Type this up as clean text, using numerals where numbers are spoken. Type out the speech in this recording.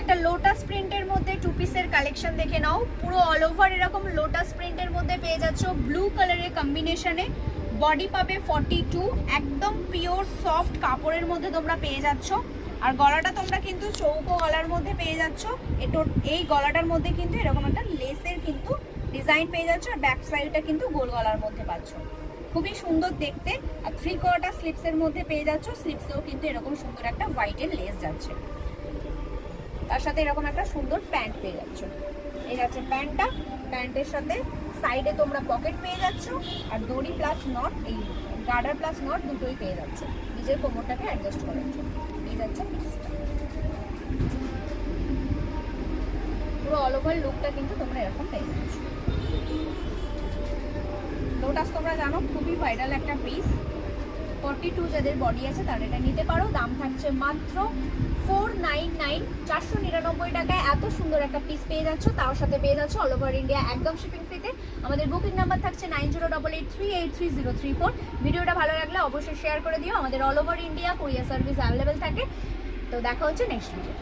একটা লোটাস প্রিন্টের মধ্যে টু পিসের কালেকশন দেখে নাও, পুরো অল ওভার এরকম লোটাস প্রিন্টের মধ্যে পেয়ে যাচ্ছ ব্লু কালারের কম্বিনেশনে। বডি পাবে 42, একদম পিওর সফট কাপড়ের মধ্যে তোমরা পেয়ে যাচ্ছ। আর গলাটা তোমরা কিন্তু চৌকো গলার মধ্যে পেয়ে যাচ্ছ। এই গলাটার মধ্যে কিন্তু এরকম একটা লেসের কিন্তু ডিজাইন পেয়ে যাচ্ছ, আর ব্যাক সাইডটা কিন্তু গোল গলার মধ্যে পাচ্ছ। খুবই সুন্দর দেখতে। আর 3/4 স্লিপসের মধ্যে পেয়ে যাচ্ছ, স্লিপসেও কিন্তু এরকম সুন্দর একটা হোয়াইটের লেস যাচ্ছে। তার সাথে এরকম একটা সুন্দর প্যান্ট পেয়ে যাচ্ছ। এই যাচ্ছে প্যান্টটা, প্যান্টের সাথে সাইডে তোমরা পকেট পেয়ে যাচ্ছ, আর দড়ি প্লাস নট, এই গার্ডার প্লাস নট দুটোই পেয়ে যাচ্ছ নিজের কোমরটাকে অ্যাডজাস্ট করার জন্য। এই যাচ্ছে পিসটা, পুরো অল ওভার লুকটা কিন্তু তোমরা এরকম পেয়ে যাচ্ছ। লোটাস তোমরা জানো খুবই ভাইরাল একটা পিস। 42 যাদের বডি আছে তারা এটা নিতে পারো। দাম থাকছে মাত্র 499, 499 টাকায় এত সুন্দর একটা পিস পেয়ে যাচ্ছ। তার সাথে পেয়ে যাচ্ছ অল ওভার ইন্ডিয়া একদম শিপিং ফ্রিতে। আমাদের বুকিং নাম্বার থাকছে 9088383034। ভিডিওটা ভালো লাগলে অবশ্যই শেয়ার করে দিও। আমাদের all over India courier service available থাকে। তো দেখা হচ্ছে নেক্সট ভিডিও।